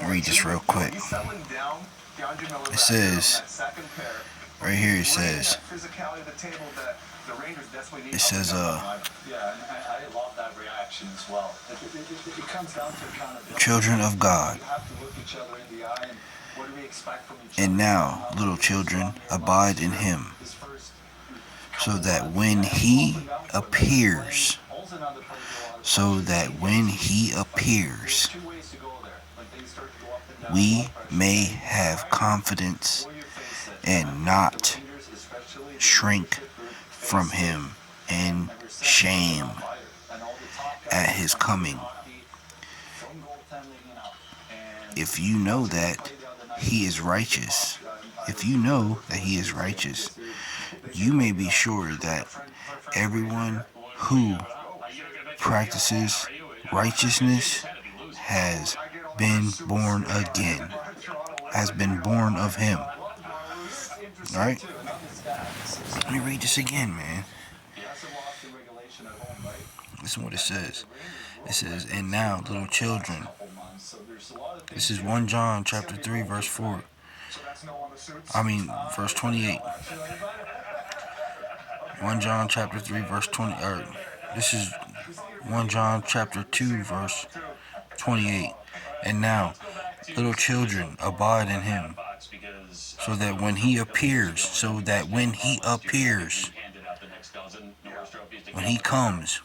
read this real quick. It says, right here it says, children of God. And now, little children, abide in him, so that when he appears, we may have confidence and not shrink from him in shame at his coming. If you know that he is righteous, you may be sure that everyone who practices righteousness has been born again, has been born of him. Alright? Let me read this again, man. Listen what it says. It says, and now, little children. This is 1 John chapter 3, verse 4. Verse 28. 1 John chapter 3, verse 20. This is 1 John chapter 2, verse 28. And now, little children, abide in him, so that when he appears, when he comes,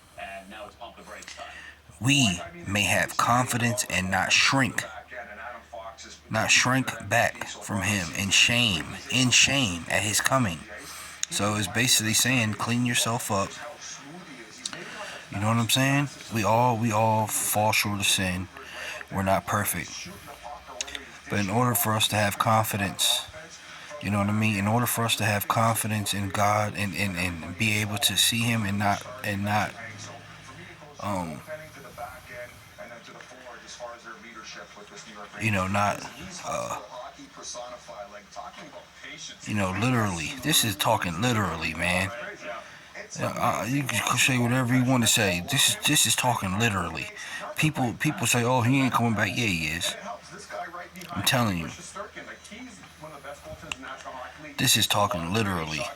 we may have confidence and not shrink back from him in shame at his coming. So it's basically saying, clean yourself up. You know what I'm saying? We all fall short of sin. We're not perfect. But in order for us to have confidence, you know what I mean? In order for us to have confidence in God and be able to see him and not literally. This is talking literally, man. You can say whatever you want to say. This is talking literally. People say, oh, he ain't coming back. Yeah, he is. I'm telling you. This is talking literally.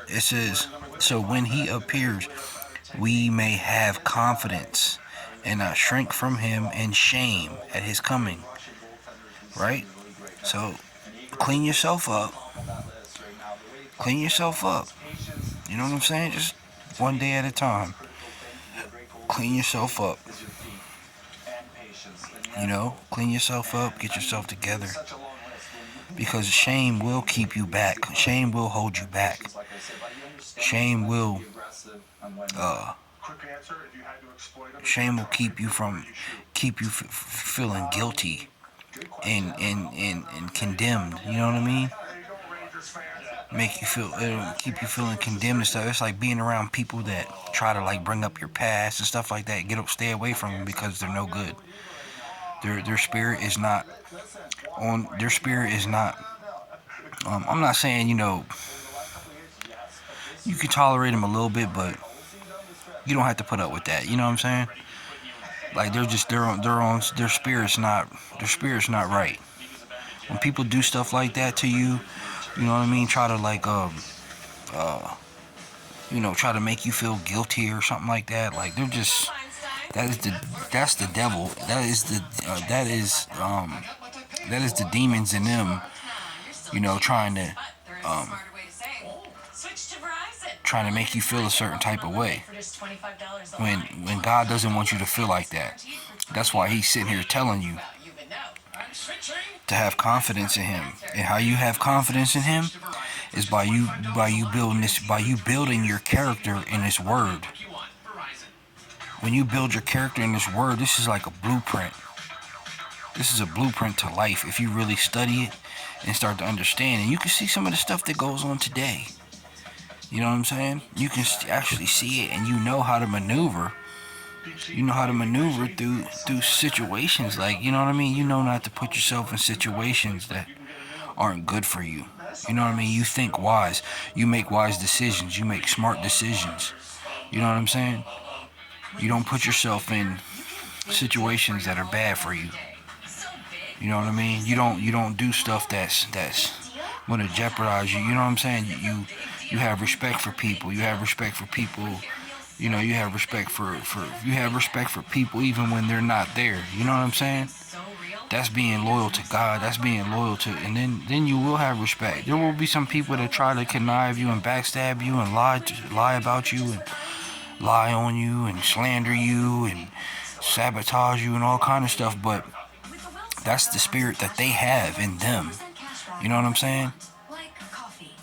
It says, so when he appears, we may have confidence and not shrink from him in shame at his coming. Right? So, clean yourself up. Clean yourself up. You know what I'm saying? Just one day at a time. Clean yourself up. Clean yourself up. Get yourself together. Because shame will keep you back. Shame will hold you back. Shame will keep you feeling guilty and condemned. You know what I mean? It'll keep you feeling condemned and stuff. It's like being around people that try to bring up your past and stuff like that. Stay away from them because they're no good. Their spirit is not on. Their spirit is not. I'm not saying you can tolerate them a little bit, but you don't have to put up with that. You know what I'm saying? Their spirit's not right. When people do stuff like that to you, you know what I mean? Try to try to make you feel guilty or something like that. They're just. That's the devil. That is the demons in them. Trying to make you feel a certain type of way. When God doesn't want you to feel like that. That's why he's sitting here telling you to have confidence in him. And how you have confidence in him is by you building your character in his word. When you build your character in this word, this is like a blueprint. This is a blueprint to life if you really study it and start to understand. And you can see some of the stuff that goes on today. You know what I'm saying? You can actually see it and you know how to maneuver. You know how to maneuver through situations. You know what I mean? You know not to put yourself in situations that aren't good for you. You know what I mean? You think wise. You make wise decisions. You make smart decisions. You know what I'm saying? You don't put yourself in situations that are bad for you. You know what I mean? You don't do stuff that's gonna jeopardize you. You know what I'm saying? You have respect for people. You have respect for people. You know, you have respect for people even when they're not there. You know what I'm saying? That's being loyal to God. That's being loyal to, and then you will have respect. There will be some people that try to connive you and backstab you and lie about you and lie on you and slander you and sabotage you and all kind of stuff. But that's the spirit that they have in them. You know what I'm saying?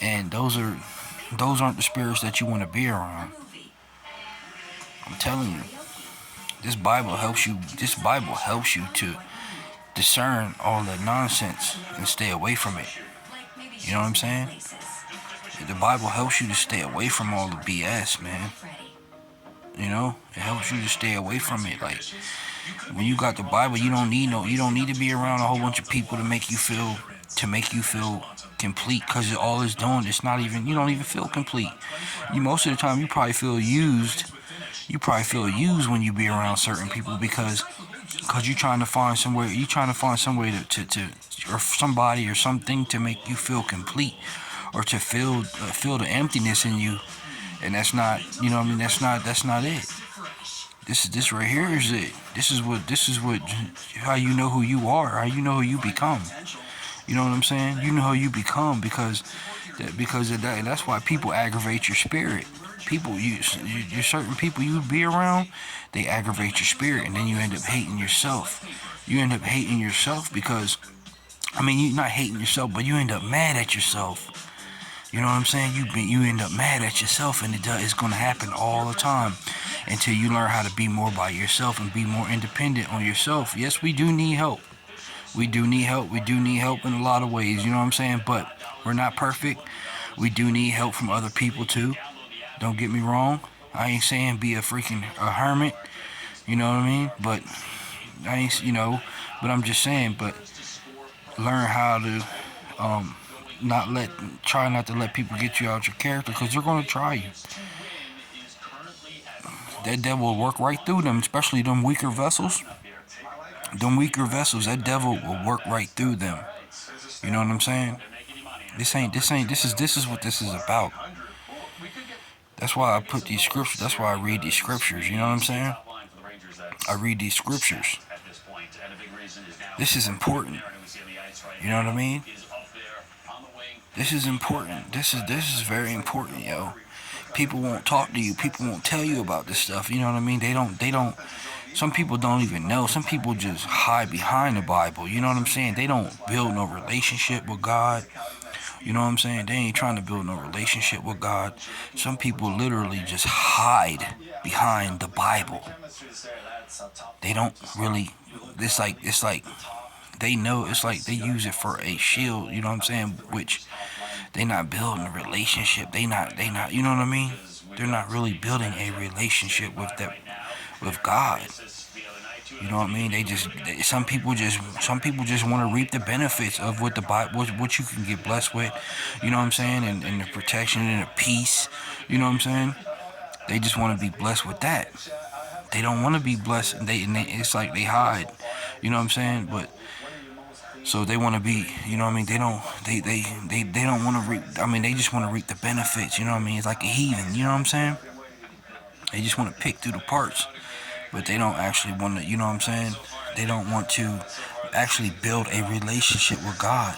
And those aren't the spirits that you want to be around. I'm telling you, this Bible helps you. This Bible helps you to discern all that nonsense and stay away from it. You know what I'm saying? The Bible helps you to stay away from all the BS, man. You know, it helps you to stay away from it. Like when you got the Bible, you don't need to be around a whole bunch of people to make you feel complete. Because all it's doing, it's not even, you don't even feel complete. You most of the time you probably feel used. You probably feel used when you be around certain people because you're trying to find somewhere. You trying to find some way to or somebody or something to make you feel complete or to feel the emptiness in you. And that's not, you know what I mean, that's not it. This right here is it. This is what how you know who you are, how you know who you become. You know what I'm saying? You know who you become because of that, and that's why people aggravate your spirit. People, you certain people you be around, they aggravate your spirit, and then you end up hating yourself. You end up hating yourself because, I mean, you're not hating yourself, but you end up mad at yourself. You know what I'm saying? You end up mad at yourself, and it's going to happen all the time until you learn how to be more by yourself and be more independent on yourself. Yes, we do need help. We do need help. We do need help in a lot of ways. You know what I'm saying? But we're not perfect. We do need help from other people too. Don't get me wrong. I ain't saying be a hermit. You know what I mean? But I ain't, but I'm just saying. But learn how to try not to let people get you out your character because they're gonna try you. That devil will work right through them, especially them weaker vessels. That devil will work right through them. You know what I'm saying? This is what this is about. That's why I put these scriptures. That's why I read these scriptures. You know what I'm saying? I read these scriptures. This is important. You know what I mean? This is important. This is very important, yo. People won't talk to you. People won't tell you about this stuff. You know what I mean? They don't. Some people don't even know. Some people just hide behind the Bible. You know what I'm saying? They don't build no relationship with God. You know what I'm saying? They ain't trying to build no relationship with God. Some people literally just hide behind the Bible. They don't really. It's like they know. It's like they use it for a shield. You know what I'm saying? Which they not building a relationship. They not. You know what I mean? They're not really building a relationship with God. You know what I mean? Some people just want to reap the benefits of what the Bible, what you can get blessed with. You know what I'm saying? And the protection and the peace. You know what I'm saying? They just want to be blessed with that. They don't want to be blessed. It's like they hide. You know what I'm saying? But so they want to be. You know what I mean? They don't want to reap. I mean, they just want to reap the benefits. You know what I mean? It's like a heathen. You know what I'm saying? They just want to pick through the parts. But they don't actually want to, you know what I'm saying? They don't want to actually build a relationship with God.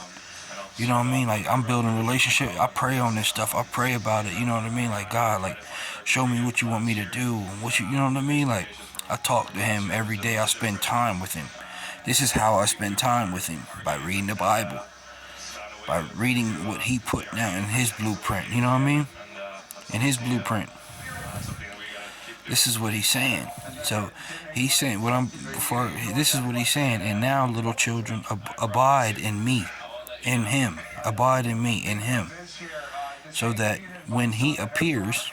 You know what I mean? Like, I'm building a relationship. I pray on this stuff. I pray about it. You know what I mean? Like, God, like, show me what you want me to do. You know what I mean? Like, I talk to him every day. I spend time with him. This is how I spend time with him, by reading the Bible. By reading what he put down in his blueprint. You know what I mean? In his blueprint. This is what he's saying. So he's saying this is what he's saying. And now, little children, abide in me, in him. Abide in me, in him. So that when he appears,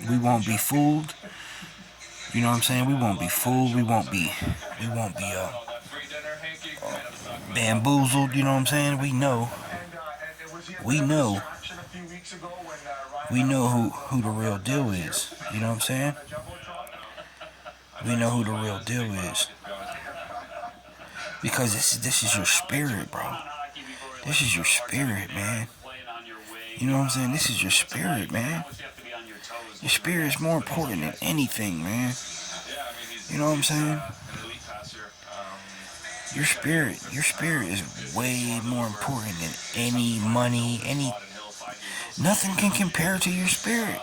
we won't be fooled. You know what I'm saying? We won't be fooled. We won't be bamboozled. You know what I'm saying? We know who the real deal is. You know what I'm saying? We know who the real deal is. Because this is your spirit, bro. This is your spirit, man. You know what I'm saying? This is your spirit, man. Your spirit is more important than anything, man. You know what I'm saying? Your spirit is way more important than any money, nothing can compare to your spirit.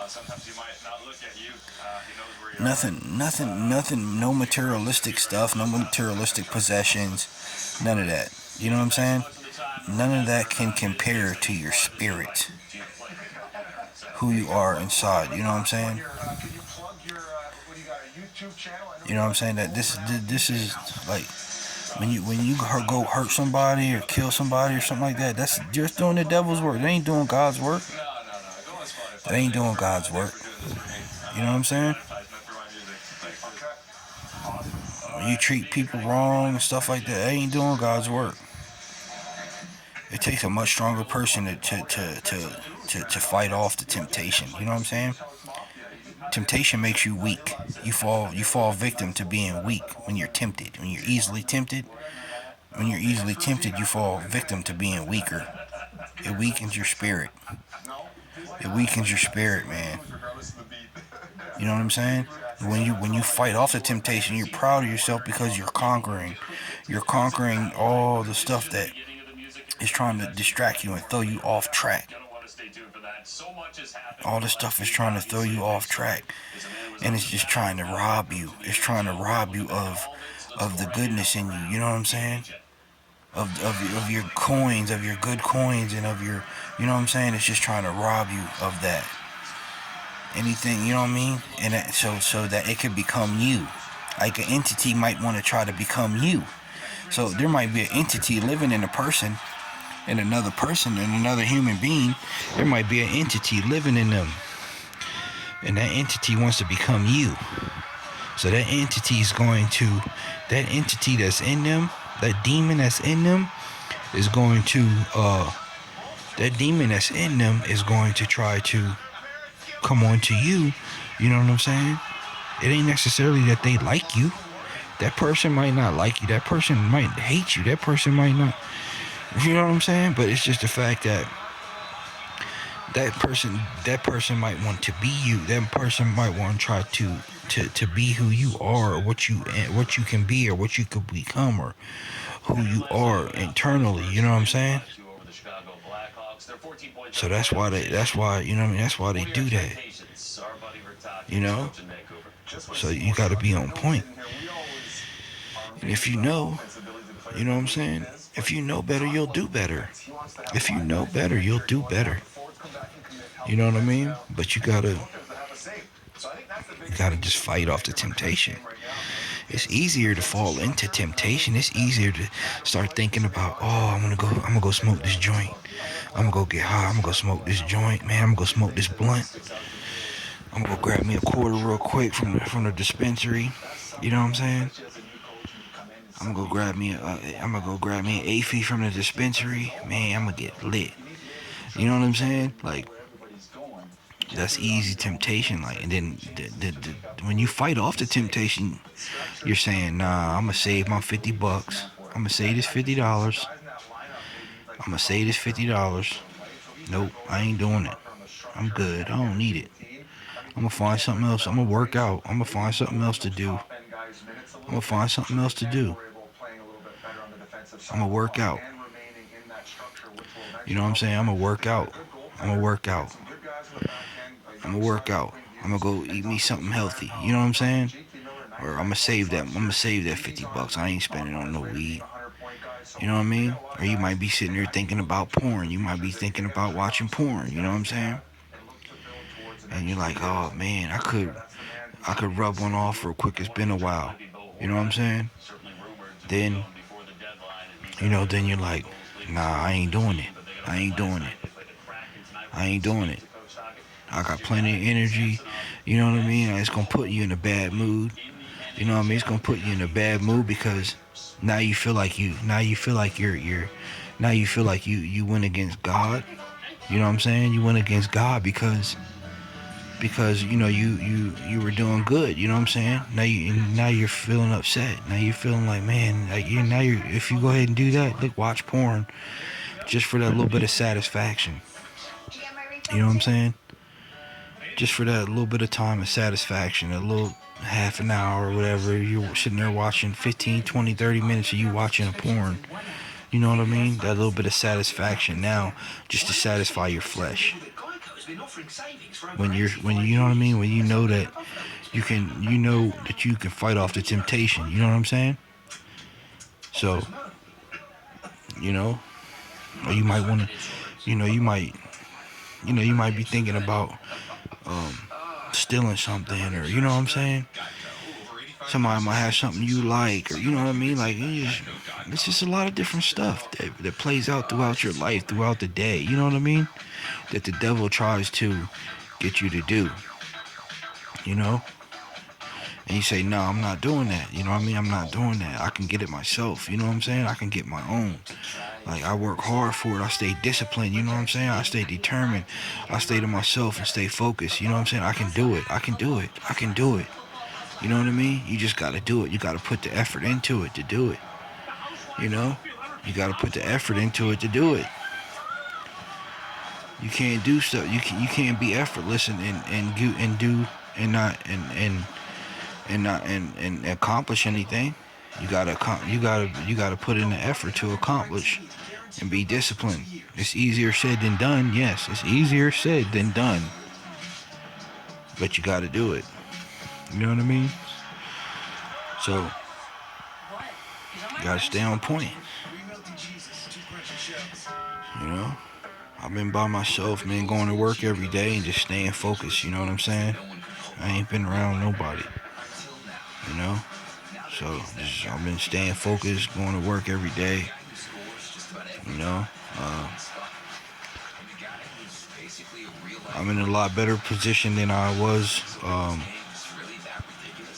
Nothing, no materialistic stuff, no materialistic possessions, none of that. You know what I'm saying? None of that can compare to your spirit. Who you are inside, you know what I'm saying? You know what I'm saying? That this is like when you go hurt somebody or kill somebody or something like that. That's just doing the devil's work. They ain't doing God's work. They ain't doing God's work. You know what I'm saying? When you treat people wrong and stuff like that, they ain't doing God's work. It takes a much stronger person to fight off the temptation. You know what I'm saying? Temptation makes you weak. You fall victim to being weak when you're tempted. When you're easily tempted, you fall victim to being weaker. It weakens your spirit. It weakens your spirit, man. You know what I'm saying? When you fight off the temptation, you're proud of yourself because you're conquering. You're conquering all the stuff that is trying to distract you and throw you off track. All this stuff is trying to throw you off track, and it's just trying to rob you. It's trying to rob you of the goodness in you. You know what I'm saying? Of your coins, of your good coins, and of your, you know what I'm saying? It's just trying to rob you of that. Anything, you know what I mean? And that, so that it can become you. Like an entity might want to try to become you. So there might be an entity living in a person, in another person, in another human being. There might be an entity living in them, and that entity wants to become you. So that entity that's in them, that demon that's in them is going to try to come on to you. You know what I'm saying? It ain't necessarily that they like you. That person might not like you. That person might hate you. That person might not, you know what I'm saying? But it's just the fact that that person might want to be you. That person might want to try to be who you are, or what you can be, or what you could become, or who you are internally. You know what I'm saying? So that's why you know what I mean. That's why they do that. You know. So you got to be on point. And if you know, you know what I'm saying. If you know better, you'll do better. If you know better, you'll do better. You know what I mean? But you gotta just fight off the temptation. It's easier to fall into temptation. It's easier to start thinking about, oh, I'm gonna go smoke this joint. I'm gonna go get high. I'm gonna go smoke this joint, man. I'm gonna go smoke this blunt. I'm gonna go grab me a quarter real quick from the dispensary. You know what I'm saying? I'm gonna go grab me an AFI from the dispensary. Man, I'm gonna get lit. You know what I'm saying? Like, that's easy temptation. Like, and then when you fight off the temptation, you're saying, nah, I'm gonna save my $50. I'm gonna save this $50. I'm gonna save this $50. Nope, I ain't doing it. I'm good. I don't need it. I'm gonna find something else. I'm gonna work out. I'm gonna find something else to do. I'm gonna find something else to do. I'm gonna work out. You know what I'm saying? I'm gonna work out. I'm gonna work out. I'm gonna work out. I'm gonna go eat me something healthy. You know what I'm saying? Or I'm gonna save that. I'm gonna save that $50. I ain't spending on no weed. You know what I mean? Or you might be sitting there thinking about porn. You might be thinking about watching porn. You know what I'm saying? And you're like, oh man, I could rub one off real quick. It's been a while. You know what I'm saying? Then, you know, then you're like, nah, I ain't doing it. I ain't doing it. I ain't doing it. I got plenty of energy. You know what I mean? It's gonna put you in a bad mood. You know what I mean? It's gonna put you in a bad mood because now you feel like you went against God. You know what I'm saying? You went against God because because you were doing good. You know what I'm saying? Now you're feeling upset. Now you're feeling like, man, like if you go ahead and do that, look, watch porn just for that little bit of satisfaction. You know what I'm saying? Just for that little bit of time of satisfaction, a little half an hour or whatever, you're sitting there watching 15, 20, 30 minutes of you watching a porn. You know what I mean? That little bit of satisfaction now, just to satisfy your flesh. When you know what I mean? When you know that you can fight off the temptation. You know what I'm saying? So, or you might want to, you might be thinking about stealing something, or you know what I'm saying? Somebody might have something you like, or you know what I mean? Like, it's just a lot of different stuff that plays out throughout your life, throughout the day. You know what I mean? That the devil tries to get you to do. And you say, no, I'm not doing that. You know what I mean? I'm not doing that. I can get it myself. You know what I'm saying? I can get my own. Like, I work hard for it. I stay disciplined. You know what I'm saying? I stay determined. I stay to myself and stay focused. You know what I'm saying? I can do it. I can do it. I can do it. You know what I mean? You just got to do it. You got to put the effort into it to do it. You got to put the effort into it to do it. You can't do stuff. You can't be effortless and do and not and accomplish anything. You gotta put in the effort to accomplish and be disciplined. It's easier said than done. Yes, it's easier said than done. But you gotta do it. You know what I mean? So you gotta stay on point. I've been by myself, man, going to work every day and just staying focused. You know what I'm saying? I ain't been around nobody. So I've been staying focused, going to work every day. I'm in a lot better position than I was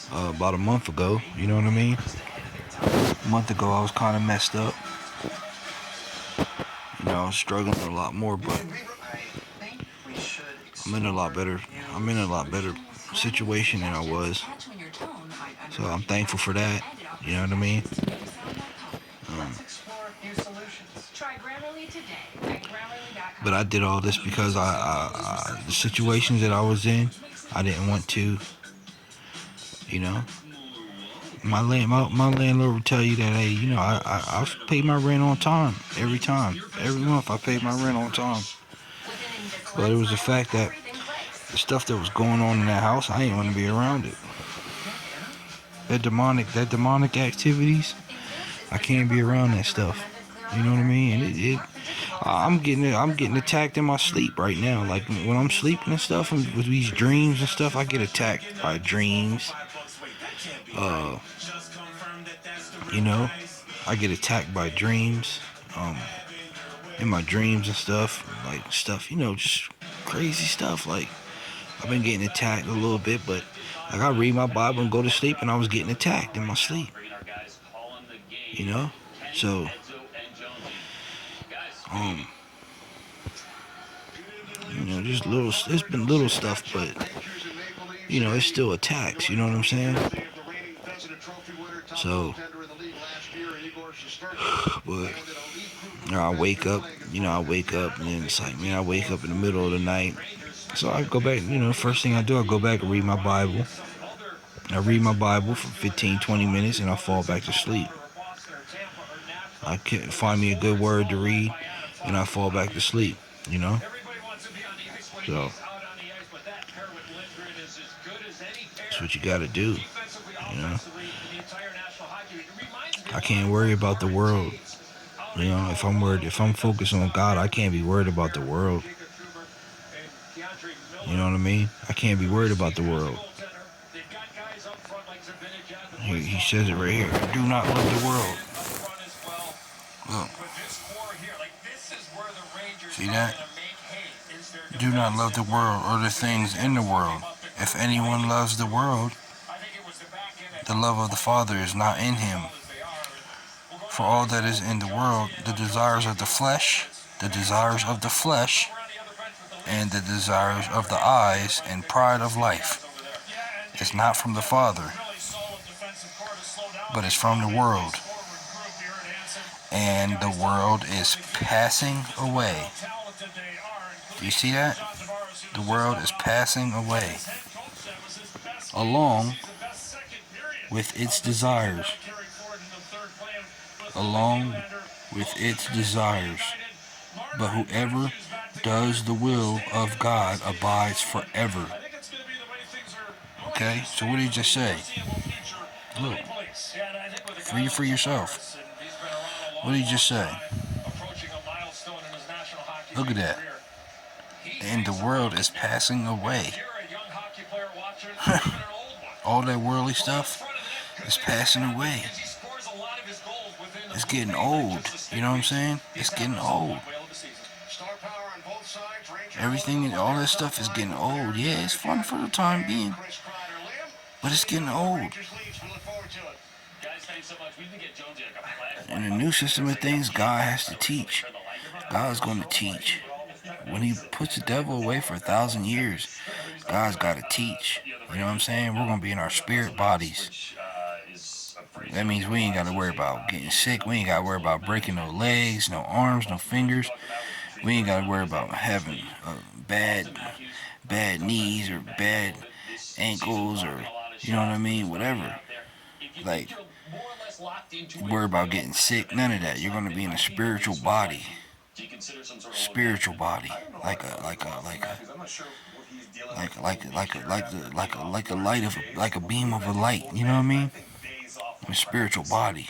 about a month ago. You know what I mean? A month ago I was kind of messed up. I was struggling a lot more, but I'm in a lot better situation than I was. So I'm thankful for that. You know what I mean? But I did all this because the situations that I was in, I didn't want to. My landlord would tell you that, hey, I paid my rent on time every month. I paid my rent on time. But it was the fact that the stuff that was going on in that house, I didn't want to be around it. That demonic activities, I can't be around that stuff. You know what I mean? And I'm getting attacked in my sleep right now. Like when I'm sleeping and stuff, and with these dreams and stuff, I get attacked by dreams. I get attacked by dreams. In my dreams and stuff, just crazy stuff. Like I've been getting attacked a little bit, but like I read my Bible and go to sleep, and I was getting attacked in my sleep. So just little. It's been little stuff, but it's still attacks. You know what I'm saying? So, but I wake up. And then it's like, man, I wake up in the middle of the night. So I go back. First thing I do, I go back and read my Bible. I read my Bible for 15, 20 minutes, and I fall back to sleep. I can't find me a good word to read, and I fall back to sleep. So that's what you got to do. I can't worry about the world. If I'm focused on God, I can't be worried about the world. You know what I mean? I can't be worried about the world. He says it right here. Do not love the world. Look. See that? Do not love the world or the things in the world. If anyone loves the world, the love of the Father is not in him. For all that is in the world, the desires of the flesh, and the desires of the eyes and pride of life is not from the Father, but is from the world. And the world is passing away. Do you see that? The world is passing away along with its desires. Along with its desires. But whoever does the will of God abides forever. Okay, so what did he just say? Look, read for yourself. What did he just say? Look at that. And the world is passing away. All that worldly stuff is passing away. It's getting old. You know what I'm saying? It's getting old. Everything, all that stuff is getting old. Yeah, it's fun for the time being, but it's getting old. In the new system of things, God has to teach. God's going to teach. When he puts the devil away for 1,000 years, God's got to teach. You know what I'm saying? We're going to be in our spirit bodies. That means we ain't got to worry about getting sick. We ain't got to worry about breaking no legs, no arms, no fingers. We ain't got to worry about having bad knees or bad ankles or, you know what I mean, whatever. Like, worry about getting sick, none of that. You're going to be in a spiritual body. Spiritual body. Like a light of, like a beam of a light, you know what I mean? A spiritual body.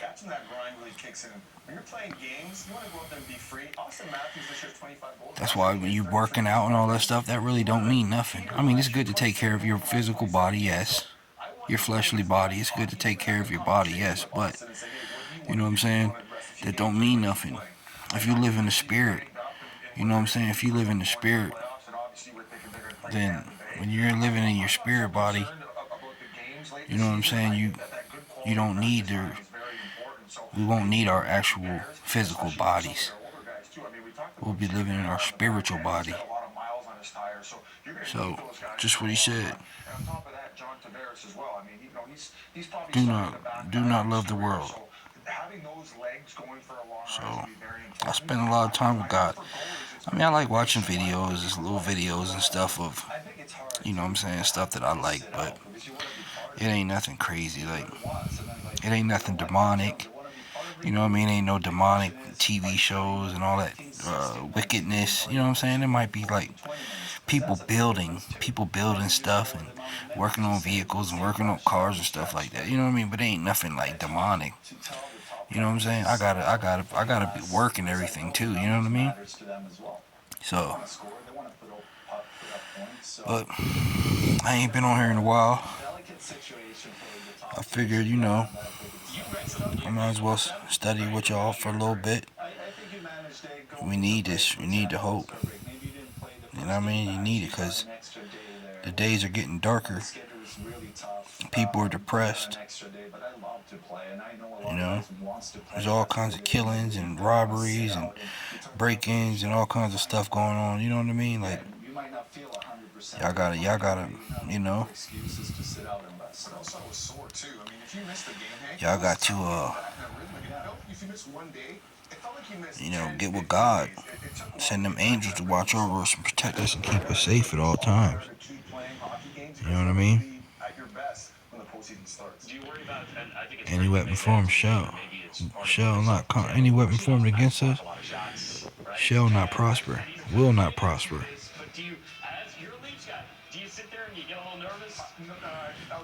That's why when you working out and all that stuff, that really don't mean nothing. I mean, it's good to take care of your physical body, yes. Your fleshly body, it's good to take care of your body, yes. But, you know what I'm saying? That don't mean nothing. If you live in the spirit, you know what I'm saying? If you live in the spirit, then when you're living in your spirit body, you know what I'm saying? You don't need we won't need our actual physical bodies. We'll be living in our spiritual body. So, just what he said. Do not love the world. So, I spend a lot of time with God. I mean, I like watching videos, just little videos and stuff of, you know what I'm saying, stuff that I like, but it ain't nothing crazy. Like, it ain't nothing demonic. You know what I mean? Ain't no demonic TV shows and all that wickedness. You know what I'm saying? It might be like people building stuff and working on vehicles and working on cars and stuff like that. You know what I mean? But it ain't nothing like demonic. You know what I'm saying? I gotta be working everything too. You know what I mean? So, but I ain't been on here in a while. I figured, you know, I might as well study with y'all for a little bit. We need this. We need the hope. You know what I mean? You need it because the days are getting darker. People are depressed. You know? There's all kinds of killings and robberies and break-ins and all kinds of stuff going on. You know what I mean? Like, y'all gotta, you know, y'all got to, you know, get with God. Send them angels to watch over us and protect us and keep us safe at all times. You know what I mean? Any weapon formed shall not any weapon formed against us shall not prosper, will not prosper.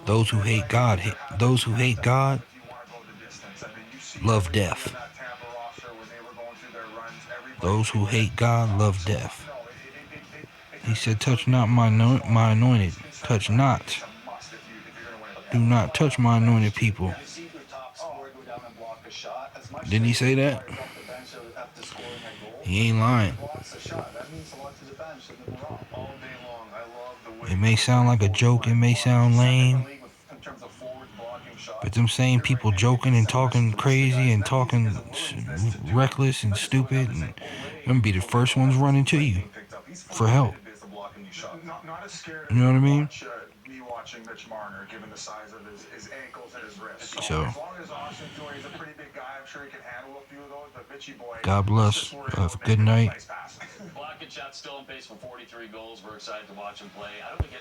Those who hate God love death. Those who hate God love death. He said, touch not my anointed. Touch not. Do not touch my anointed people. Didn't he say that? He ain't lying. It may sound like a joke, it may sound lame, but them same people joking and talking crazy and talking reckless and stupid, and them be the first ones running to you for help. You know what I mean? Me watching Mitch Marner, given the size of his ankles and his wrists. So, as long as Austin Toy is a pretty big guy, I'm sure he can handle a few of those. But Mitchy boy, God bless. Have a good night. nice pass. Block and shot still in pace for 43 goals. We're excited to watch him play. I don't think